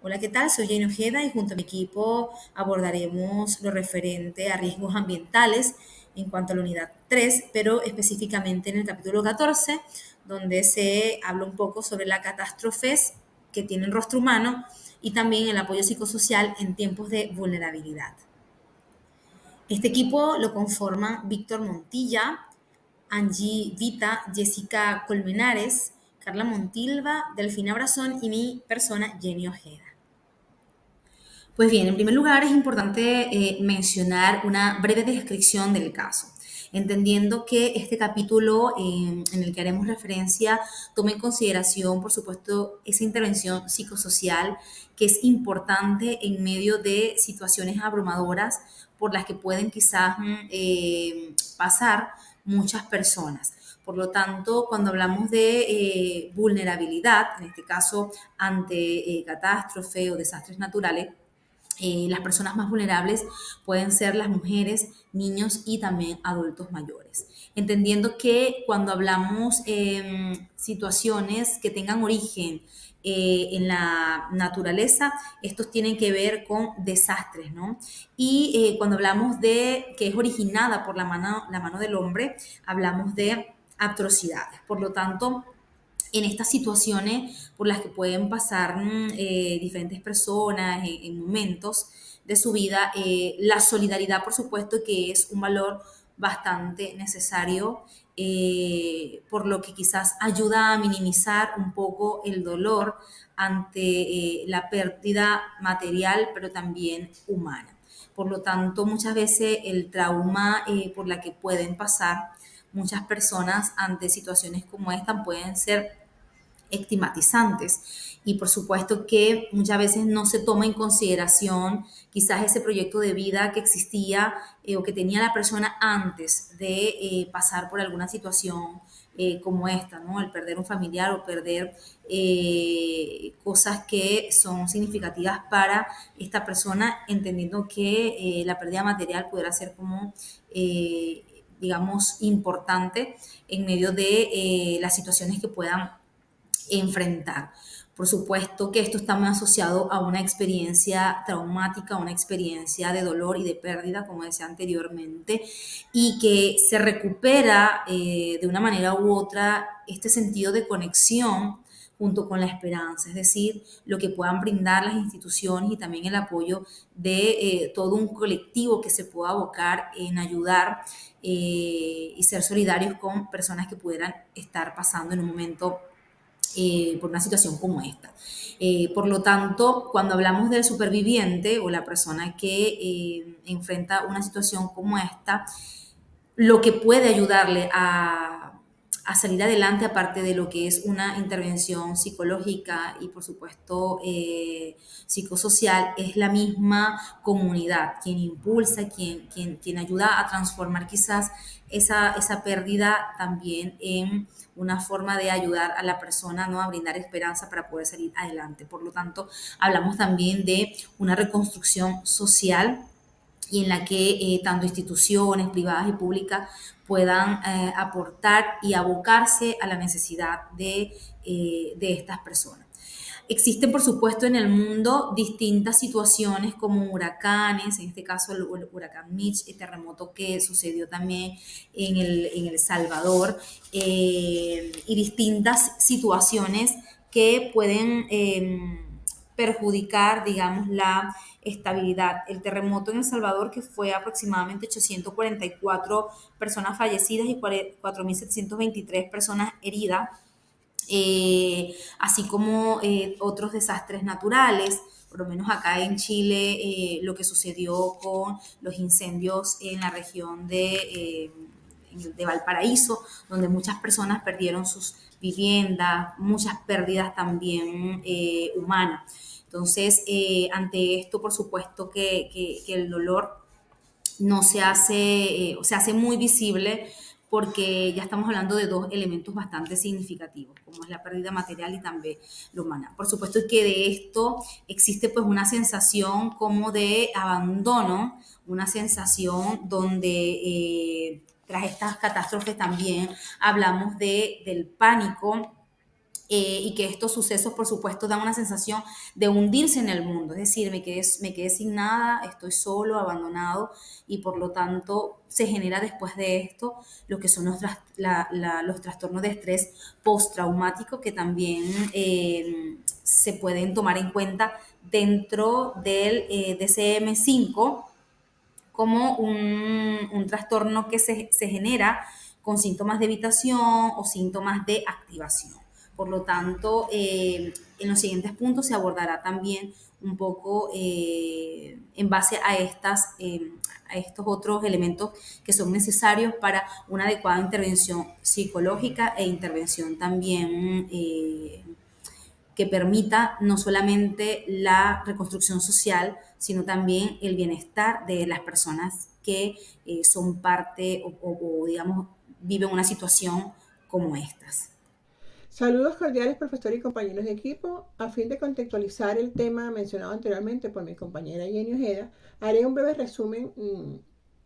Hola, ¿qué tal? Soy Jane Ojeda y junto a mi equipo abordaremos lo referente a riesgos ambientales en cuanto a la unidad 3, pero específicamente en el capítulo 14, donde se habla un poco sobre las catástrofes que tienen rostro humano y también el apoyo psicosocial en tiempos de vulnerabilidad. Este equipo lo conforman Víctor Montilla, Angie Vita, Jessica Colmenares, Carla Montilva, Delfina Brazón y mi persona, Jenny Ojeda. Pues bien, en primer lugar es importante mencionar una breve descripción del caso, entendiendo que este capítulo en el que haremos referencia toma en consideración, por supuesto, esa intervención psicosocial que es importante en medio de situaciones abrumadoras por las que pueden quizás pasar muchas personas. Por lo tanto, cuando hablamos de vulnerabilidad, en este caso ante catástrofe o desastres naturales, las personas más vulnerables pueden ser las mujeres, niños y también adultos mayores. Entendiendo que cuando hablamos situaciones que tengan origen en la naturaleza, estos tienen que ver con desastres, ¿no? Y cuando hablamos de que es originada por la mano del hombre, hablamos de atrocidades. Por lo tanto, en estas situaciones por las que pueden pasar diferentes personas en momentos de su vida, la solidaridad, por supuesto, que es un valor bastante necesario, por lo que quizás ayuda a minimizar un poco el dolor ante la pérdida material, pero también humana. Por lo tanto, muchas veces el trauma por la que pueden pasar muchas personas ante situaciones como esta pueden ser estigmatizantes y por supuesto que muchas veces no se toma en consideración quizás ese proyecto de vida que existía o que tenía la persona antes de pasar por alguna situación como esta, ¿no? El perder un familiar o perder cosas que son significativas para esta persona, entendiendo que la pérdida material pudiera ser como digamos, importante en medio de las situaciones que puedan enfrentar. Por supuesto que esto está muy asociado a una experiencia traumática, una experiencia de dolor y de pérdida, como decía anteriormente, y que se recupera de una manera u otra este sentido de conexión junto con la esperanza, es decir, lo que puedan brindar las instituciones y también el apoyo de todo un colectivo que se pueda abocar en ayudar y ser solidarios con personas que pudieran estar pasando en un momento por una situación como esta. Por lo tanto, cuando hablamos del superviviente o la persona que enfrenta una situación como esta, lo que puede ayudarle a salir adelante, aparte de lo que es una intervención psicológica y por supuesto psicosocial, es la misma comunidad, quien impulsa, quien ayuda a transformar quizás esa pérdida también en una forma de ayudar a la persona, ¿no? A brindar esperanza para poder salir adelante. Por lo tanto, hablamos también de una reconstrucción social y en la que tanto instituciones privadas y públicas puedan aportar y abocarse a la necesidad de estas personas. Existen, por supuesto, en el mundo distintas situaciones como huracanes, en este caso el huracán Mitch, el terremoto que sucedió también en el Salvador, y distintas situaciones que pueden perjudicar, digamos, la estabilidad. El terremoto en El Salvador, que fue aproximadamente 844 personas fallecidas y 4.723 personas heridas, así como otros desastres naturales, por lo menos acá en Chile, lo que sucedió con los incendios en la región de Valparaíso, donde muchas personas perdieron sus viviendas, muchas pérdidas también humanas. Entonces, ante esto, por supuesto que el dolor no se hace, se hace muy visible porque ya estamos hablando de dos elementos bastante significativos, como es la pérdida material y también lo humana. Por supuesto que de esto existe pues una sensación como de abandono, una sensación donde tras estas catástrofes también hablamos del pánico y que estos sucesos, por supuesto, dan una sensación de hundirse en el mundo, es decir, me quedé sin nada, estoy solo, abandonado, y por lo tanto se genera después de esto lo que son los trastornos de estrés postraumático, que también se pueden tomar en cuenta dentro del DSM-5 como un trastorno que se genera con síntomas de evitación o síntomas de activación. Por lo tanto, en los siguientes puntos se abordará también un poco en base a estos otros elementos que son necesarios para una adecuada intervención psicológica e intervención también que permita no solamente la reconstrucción social, sino también el bienestar de las personas que son parte o, digamos, viven una situación como estas. Saludos cordiales, profesor y compañeros de equipo. A fin de contextualizar el tema mencionado anteriormente por mi compañera Jenny Ojeda, haré un breve resumen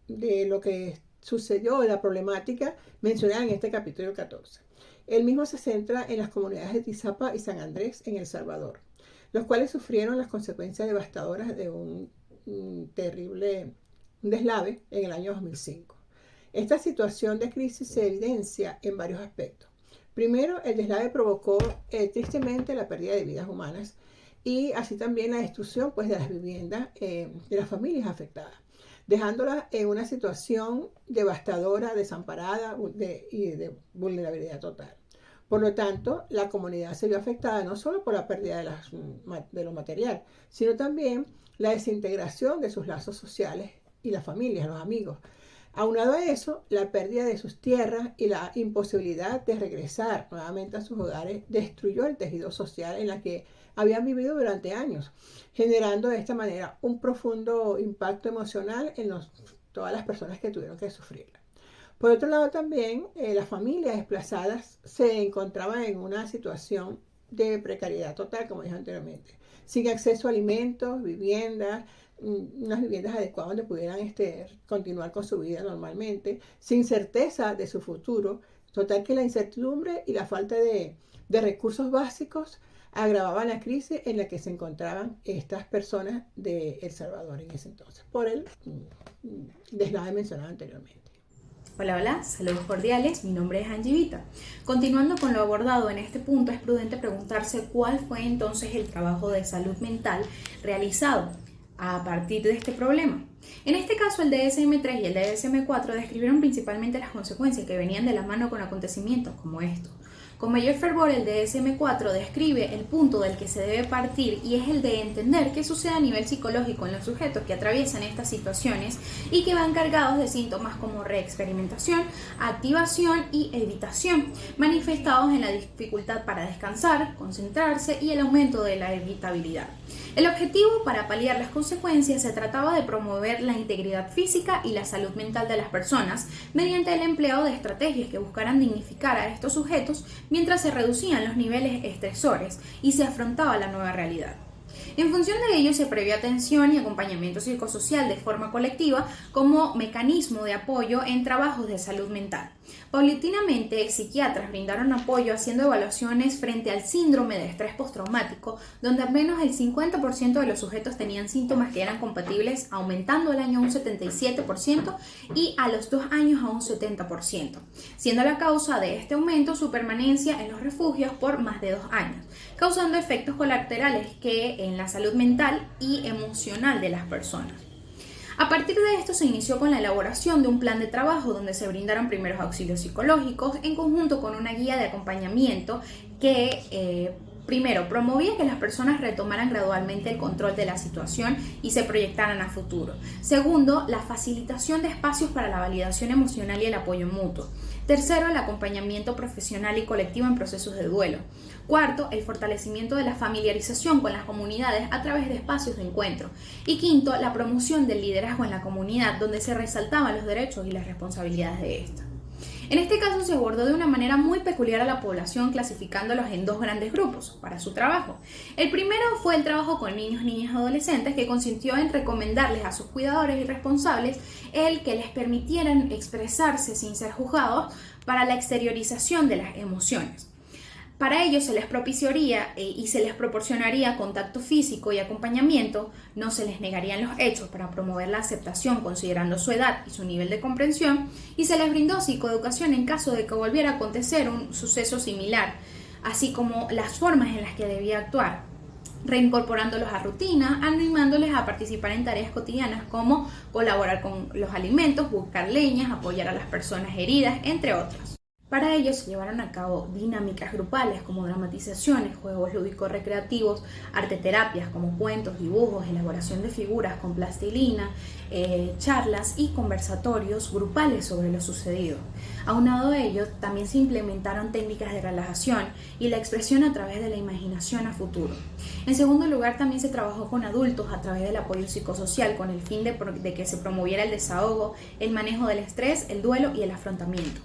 de lo que sucedió, de la problemática mencionada en este capítulo 14. El mismo se centra en las comunidades de Tizapa y San Andrés en El Salvador, los cuales sufrieron las consecuencias devastadoras de un terrible deslave en el año 2005. Esta situación de crisis se evidencia en varios aspectos. Primero, el deslave provocó tristemente la pérdida de vidas humanas y así también la destrucción pues, de las viviendas de las familias afectadas, dejándolas en una situación devastadora, desamparada y de vulnerabilidad total. Por lo tanto, la comunidad se vio afectada no solo por la pérdida de lo material, sino también la desintegración de sus lazos sociales y las familias, los amigos. Aunado a eso, la pérdida de sus tierras y la imposibilidad de regresar nuevamente a sus hogares destruyó el tejido social en el que habían vivido durante años, generando de esta manera un profundo impacto emocional en todas las personas que tuvieron que sufrirla. Por otro lado también, las familias desplazadas se encontraban en una situación de precariedad total, como dije anteriormente, sin acceso a alimentos, viviendas, unas viviendas adecuadas donde pudieran continuar con su vida normalmente, sin certeza de su futuro. Total que la incertidumbre y la falta de recursos básicos agravaban la crisis en la que se encontraban estas personas de El Salvador en ese entonces, por el deslave mencionado anteriormente. Hola, hola, saludos cordiales, mi nombre es Angie Vita. Continuando con lo abordado en este punto, es prudente preguntarse cuál fue entonces el trabajo de salud mental realizado a partir de este problema. En este caso, el DSM-3 y el DSM-4 describieron principalmente las consecuencias que venían de la mano con acontecimientos como estos. Con mayor fervor, el DSM-4 describe el punto del que se debe partir y es el de entender qué sucede a nivel psicológico en los sujetos que atraviesan estas situaciones y que van cargados de síntomas como reexperimentación, activación y evitación, manifestados en la dificultad para descansar, concentrarse y el aumento de la irritabilidad. El objetivo para paliar las consecuencias se trataba de promover la integridad física y la salud mental de las personas mediante el empleo de estrategias que buscaran dignificar a estos sujetos mientras se reducían los niveles estresores y se afrontaba la nueva realidad. En función de ello, se previó atención y acompañamiento psicosocial de forma colectiva como mecanismo de apoyo en trabajos de salud mental. Paulatinamente, psiquiatras brindaron apoyo haciendo evaluaciones frente al síndrome de estrés postraumático, donde al menos el 50% de los sujetos tenían síntomas que eran compatibles, aumentando al año a un 77% y a los 2 años a un 70%, siendo la causa de este aumento su permanencia en los refugios por más de 2 años, causando efectos colaterales que en la salud mental y emocional de las personas. A partir de esto se inició con la elaboración de un plan de trabajo donde se brindaron primeros auxilios psicológicos en conjunto con una guía de acompañamiento que primero promovía que las personas retomaran gradualmente el control de la situación y se proyectaran a futuro. Segundo, la facilitación de espacios para la validación emocional y el apoyo mutuo. Tercero, el acompañamiento profesional y colectivo en procesos de duelo. Cuarto, el fortalecimiento de la familiarización con las comunidades a través de espacios de encuentro. Y quinto, la promoción del liderazgo en la comunidad, donde se resaltaban los derechos y las responsabilidades de esta. En este caso se abordó de una manera muy peculiar a la población, clasificándolos en 2 grandes grupos para su trabajo. El primero fue el trabajo con niños, niñas y adolescentes, que consistió en recomendarles a sus cuidadores y responsables el que les permitieran expresarse sin ser juzgados para la exteriorización de las emociones. Para ello se les propiciaría y se les proporcionaría contacto físico y acompañamiento, no se les negarían los hechos para promover la aceptación considerando su edad y su nivel de comprensión, y se les brindó psicoeducación en caso de que volviera a acontecer un suceso similar, así como las formas en las que debía actuar, reincorporándolos a rutina, animándoles a participar en tareas cotidianas como colaborar con los alimentos, buscar leñas, apoyar a las personas heridas, entre otras. Para ello se llevaron a cabo dinámicas grupales como dramatizaciones, juegos lúdicos recreativos, arteterapias como cuentos, dibujos, elaboración de figuras con plastilina, charlas y conversatorios grupales sobre lo sucedido. Aunado a ello, también se implementaron técnicas de relajación y la expresión a través de la imaginación a futuro. En segundo lugar, también se trabajó con adultos a través del apoyo psicosocial con el fin de que se promoviera el desahogo, el manejo del estrés, el duelo y el afrontamiento.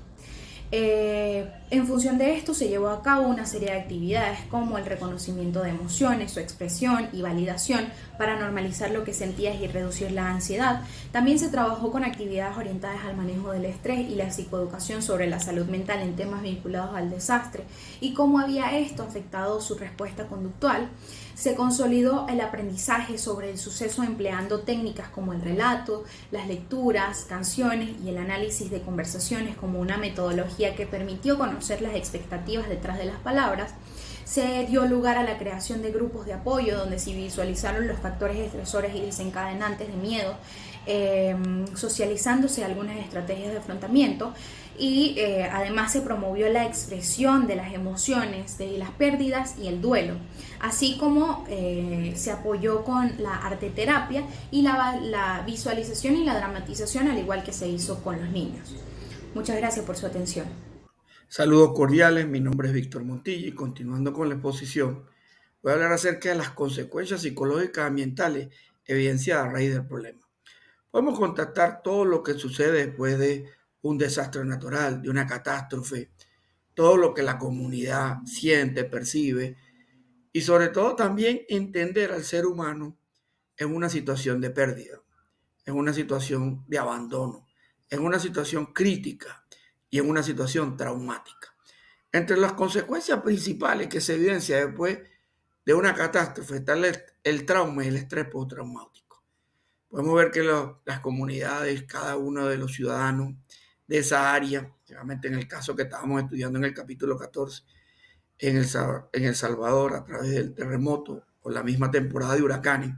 En función de esto se llevó a cabo una serie de actividades como el reconocimiento de emociones, su expresión y validación para normalizar lo que sentías y reducir la ansiedad. También se trabajó con actividades orientadas al manejo del estrés y la psicoeducación sobre la salud mental en temas vinculados al desastre y cómo había esto afectado su respuesta conductual. Se consolidó el aprendizaje sobre el suceso empleando técnicas como el relato, las lecturas, canciones y el análisis de conversaciones como una metodología que permitió conocer las expectativas detrás de las palabras. Se dio lugar a la creación de grupos de apoyo donde se visualizaron los factores estresores y desencadenantes de miedo, socializándose algunas estrategias de afrontamiento y además se promovió la expresión de las emociones, de las pérdidas y el duelo, así como se apoyó con la arteterapia y la visualización y la dramatización, al igual que se hizo con los niños. Muchas gracias por su atención. Saludos cordiales, mi nombre es Víctor Montilla y continuando con la exposición, voy a hablar acerca de las consecuencias psicológicas ambientales evidenciadas a raíz del problema. Podemos contactar todo lo que sucede después de un desastre natural, de una catástrofe, todo lo que la comunidad siente, percibe y sobre todo también entender al ser humano en una situación de pérdida, en una situación de abandono, en una situación crítica y en una situación traumática. Entre las consecuencias principales que se evidencia después de una catástrofe está el trauma y el estrés postraumático. Podemos ver que las comunidades, cada uno de los ciudadanos de esa área, realmente en el caso que estábamos estudiando en el capítulo 14, en El Salvador, a través del terremoto o la misma temporada de huracanes,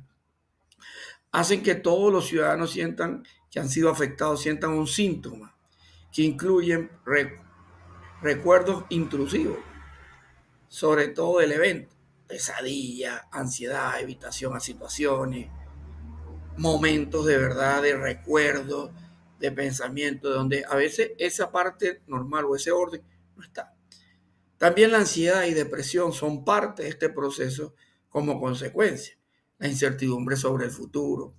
hacen que todos los ciudadanos sientan que han sido afectados, sientan un síntoma que incluyen recuerdos intrusivos, sobre todo del evento, pesadilla, ansiedad, evitación a situaciones, momentos de verdad, de recuerdo, de pensamiento, donde a veces esa parte normal o ese orden no está. También la ansiedad y depresión son parte de este proceso como consecuencia. La incertidumbre sobre el futuro,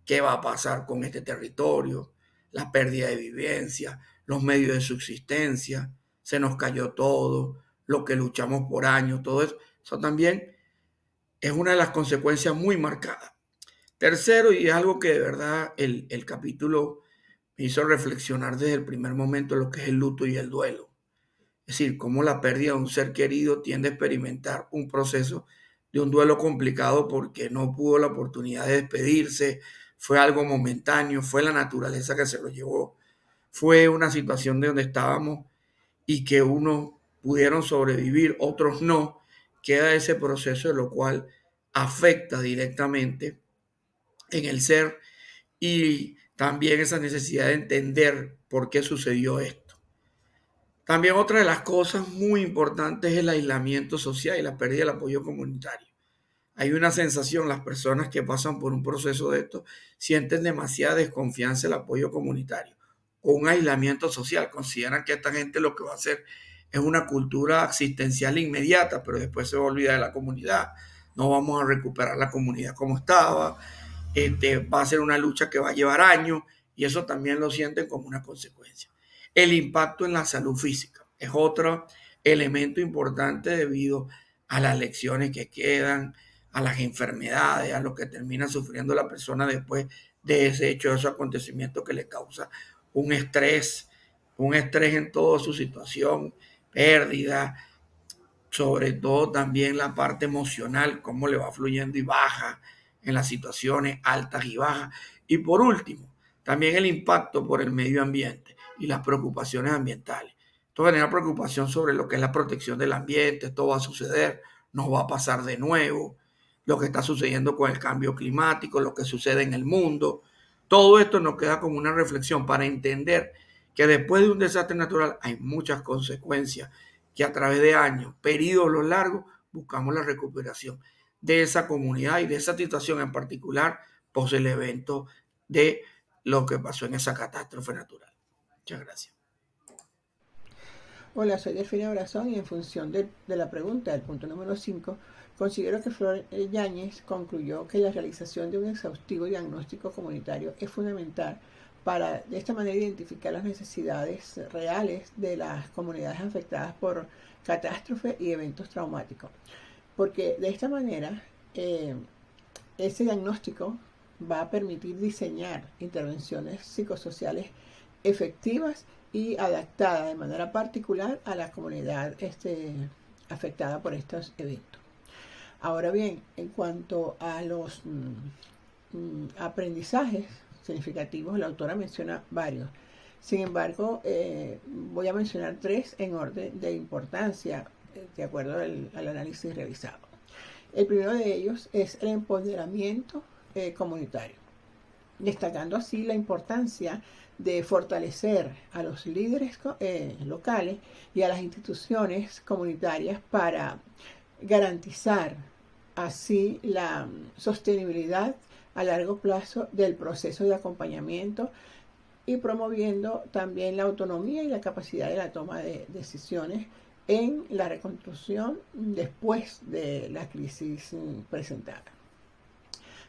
qué va a pasar con este territorio, la pérdida de vivencia, los medios de subsistencia, se nos cayó todo, lo que luchamos por años, todo eso, eso también es una de las consecuencias muy marcadas. Tercero, y es algo que de verdad el capítulo me hizo reflexionar desde el primer momento, lo que es el luto y el duelo. Es decir, cómo la pérdida de un ser querido tiende a experimentar un proceso de un duelo complicado porque no pudo la oportunidad de despedirse, fue algo momentáneo, fue la naturaleza que se lo llevó, fue una situación de donde estábamos y que unos pudieron sobrevivir, otros no, queda ese proceso de lo cual afecta directamente en el ser y también esa necesidad de entender por qué sucedió esto. También otra de las cosas muy importantes es el aislamiento social y la pérdida del apoyo comunitario. Hay una sensación, las personas que pasan por un proceso de esto sienten demasiada desconfianza en el apoyo comunitario o un aislamiento social. Consideran que esta gente lo que va a hacer es una cultura asistencial inmediata, pero después se va a olvidar de la comunidad. No vamos a recuperar la comunidad como estaba. Va a ser una lucha que va a llevar años y eso también lo sienten como una consecuencia. El impacto en la salud física es otro elemento importante debido a las lecciones que quedan, a las enfermedades, a lo que termina sufriendo la persona después de ese hecho, de ese acontecimiento que le causa un estrés en toda su situación, pérdida, sobre todo también la parte emocional, cómo le va fluyendo y baja en las situaciones altas y bajas. Y por último, también el impacto por el medio ambiente y las preocupaciones ambientales. Esto genera preocupación sobre lo que es la protección del ambiente, esto va a suceder, nos va a pasar de nuevo, lo que está sucediendo con el cambio climático, lo que sucede en el mundo. Todo esto nos queda como una reflexión para entender que después de un desastre natural hay muchas consecuencias, que a través de años, periodos largos, buscamos la recuperación de esa comunidad y de esa situación en particular, post el evento de lo que pasó en esa catástrofe natural. Muchas gracias. Hola, soy Delfina Brazón y en función de la pregunta del punto número 5, considero que Flor Yáñez concluyó que la realización de un exhaustivo diagnóstico comunitario es fundamental para de esta manera identificar las necesidades reales de las comunidades afectadas por catástrofes y eventos traumáticos. Porque de esta manera ese diagnóstico va a permitir diseñar intervenciones psicosociales efectivas y adaptadas de manera particular a la comunidad afectada por estos eventos. Ahora bien, en cuanto a los aprendizajes significativos, la autora menciona varios. Sin embargo, voy a mencionar 3 en orden de importancia, de acuerdo al análisis realizado. El primero de ellos es el empoderamiento comunitario, destacando así la importancia de fortalecer a los líderes locales y a las instituciones comunitarias para garantizar así la sostenibilidad a largo plazo del proceso de acompañamiento y promoviendo también la autonomía y la capacidad de la toma de decisiones en la reconstrucción después de la crisis presentada.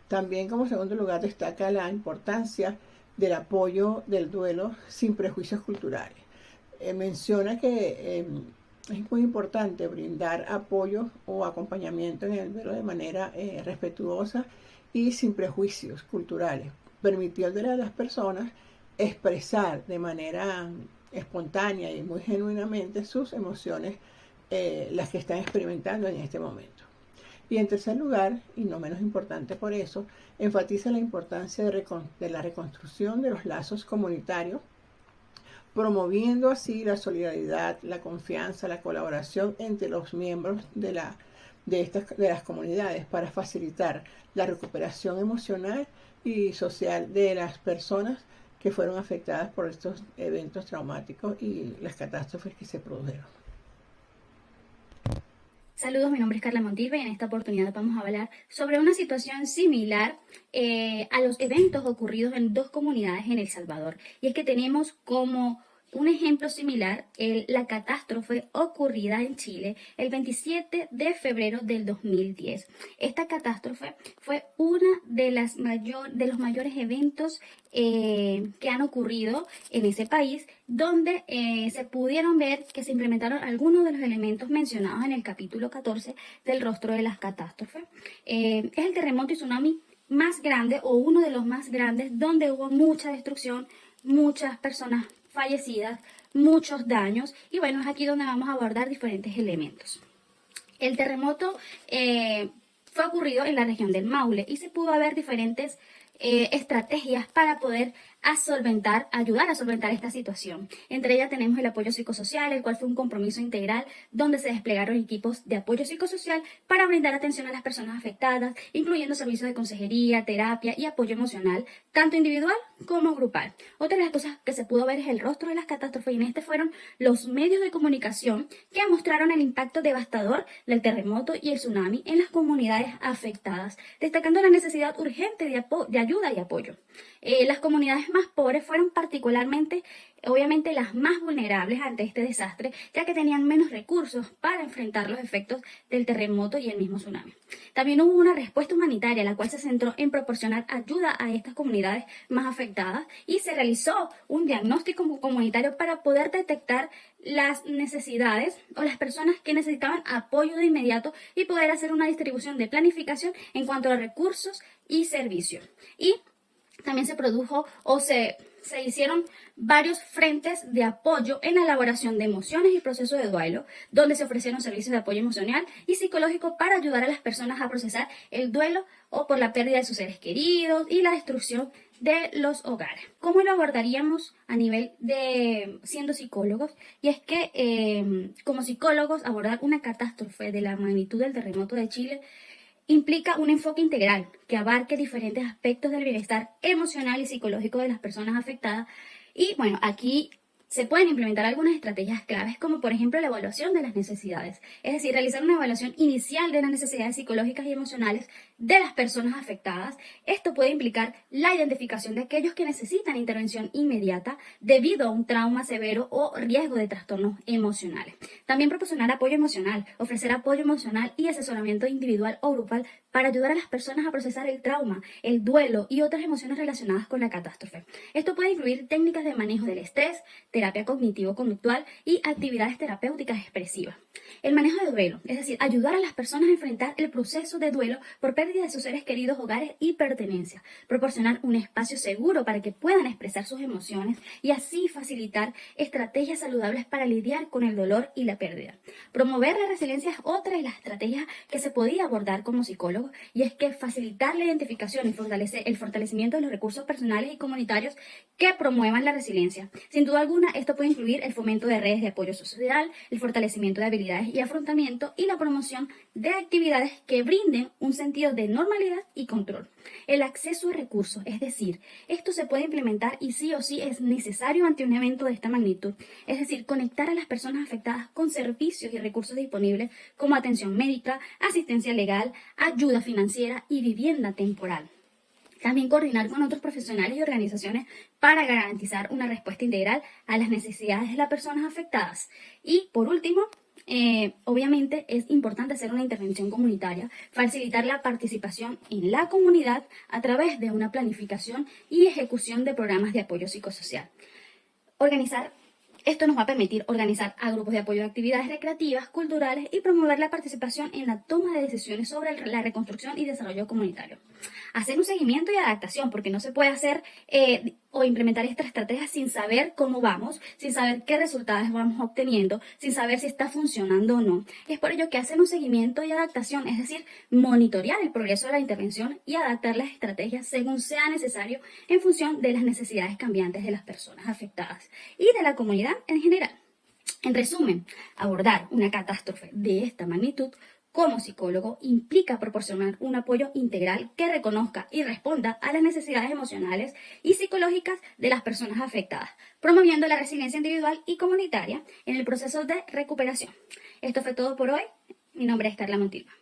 También, como segundo lugar, destaca la importancia del apoyo del duelo sin prejuicios culturales. Menciona que es muy importante brindar apoyo o acompañamiento en el duelo de manera respetuosa y sin prejuicios culturales, permitiéndole a las personas expresar de manera espontánea y muy genuinamente sus emociones, las que están experimentando en este momento. Y en tercer lugar, y no menos importante por eso, enfatiza la importancia de la reconstrucción de los lazos comunitarios, promoviendo así la solidaridad, la confianza, la colaboración entre los miembros de las comunidades para facilitar la recuperación emocional y social de las personas que fueron afectadas por estos eventos traumáticos y las catástrofes que se produjeron. Saludos, mi nombre es Carla Montilva y en esta oportunidad vamos a hablar sobre una situación similar a los eventos ocurridos en 2 comunidades en El Salvador. Y es que tenemos como un ejemplo similar la catástrofe ocurrida en Chile el 27 de febrero del 2010. Esta catástrofe fue una de los mayores eventos que han ocurrido en ese país, donde se pudieron ver que se implementaron algunos de los elementos mencionados en el capítulo 14 del rostro de las catástrofes. Es el terremoto y tsunami más grande o uno de los más grandes, donde hubo mucha destrucción, muchas personas fallecidas, muchos daños, y bueno, es aquí donde vamos a abordar diferentes elementos. El terremoto fue ocurrido en la región del Maule y se pudo ver diferentes estrategias para poder ayudar a solventar esta situación. Entre ellas tenemos el apoyo psicosocial, el cual fue un compromiso integral donde se desplegaron equipos de apoyo psicosocial para brindar atención a las personas afectadas, incluyendo servicios de consejería, terapia y apoyo emocional, tanto individual como grupal. Otra de las cosas que se pudo ver es el rostro de las catástrofes, y en este fueron los medios de comunicación que mostraron el impacto devastador del terremoto y el tsunami en las comunidades afectadas, destacando la necesidad urgente de ayuda y apoyo. Las comunidades más pobres fueron particularmente, obviamente, las más vulnerables ante este desastre, ya que tenían menos recursos para enfrentar los efectos del terremoto y el mismo tsunami. También hubo una respuesta humanitaria, la cual se centró en proporcionar ayuda a estas comunidades más afectadas, y se realizó un diagnóstico comunitario para poder detectar las necesidades o las personas que necesitaban apoyo de inmediato y poder hacer una distribución de planificación en cuanto a recursos y servicios. Y también se produjo o se se hicieron varios frentes de apoyo en la elaboración de emociones y procesos de duelo, donde se ofrecieron servicios de apoyo emocional y psicológico para ayudar a las personas a procesar el duelo o por la pérdida de sus seres queridos y la destrucción de los hogares. ¿Cómo lo abordaríamos a nivel de siendo psicólogos? Y es que como psicólogos abordar una catástrofe de la magnitud del terremoto de Chile implica un enfoque integral que abarque diferentes aspectos del bienestar emocional y psicológico de las personas afectadas. Y bueno, aquí se pueden implementar algunas estrategias claves, como por ejemplo la evaluación de las necesidades, es decir, realizar una evaluación inicial de las necesidades psicológicas y emocionales de las personas afectadas. Esto puede implicar la identificación de aquellos que necesitan intervención inmediata debido a un trauma severo o riesgo de trastornos emocionales. También proporcionar apoyo emocional, ofrecer apoyo emocional y asesoramiento individual o grupal para ayudar a las personas a procesar el trauma, el duelo y otras emociones relacionadas con la catástrofe. Esto puede incluir técnicas de manejo del estrés, terapia cognitivo-conductual y actividades terapéuticas expresivas. El manejo de duelo, es decir, ayudar a las personas a enfrentar el proceso de duelo por pérdida de sus seres queridos, hogares y pertenencias. Proporcionar un espacio seguro para que puedan expresar sus emociones y así facilitar estrategias saludables para lidiar con el dolor y la pérdida. Promover la resiliencia es otra de las estrategias que se podía abordar como psicólogo, y es que facilitar la identificación y el fortalecimiento de los recursos personales y comunitarios que promuevan la resiliencia. Sin duda alguna, esto puede incluir el fomento de redes de apoyo social, el fortalecimiento de habilidades y afrontamiento y la promoción de actividades que brinden un sentido de normalidad y control. El acceso a recursos, es decir, esto se puede implementar y sí o sí es necesario ante un evento de esta magnitud, es decir, conectar a las personas afectadas con servicios y recursos disponibles como atención médica, asistencia legal, ayuda financiera y vivienda temporal. También coordinar con otros profesionales y organizaciones para garantizar una respuesta integral a las necesidades de las personas afectadas. Y por último, obviamente es importante hacer una intervención comunitaria, facilitar la participación en la comunidad a través de una planificación y ejecución de programas de apoyo psicosocial. Esto nos va a permitir organizar a grupos de apoyo de actividades recreativas, culturales y promover la participación en la toma de decisiones sobre la reconstrucción y desarrollo comunitario. Hacer un seguimiento y adaptación, porque no se puede hacer o implementar esta estrategia sin saber cómo vamos, sin saber qué resultados vamos obteniendo, sin saber si está funcionando o no. Es por ello que hacer un seguimiento y adaptación, es decir, monitorear el progreso de la intervención y adaptar las estrategias según sea necesario en función de las necesidades cambiantes de las personas afectadas y de la comunidad en general. En resumen, abordar una catástrofe de esta magnitud como psicólogo implica proporcionar un apoyo integral que reconozca y responda a las necesidades emocionales y psicológicas de las personas afectadas, promoviendo la resiliencia individual y comunitaria en el proceso de recuperación. Esto fue todo por hoy. Mi nombre es Carla Montilva.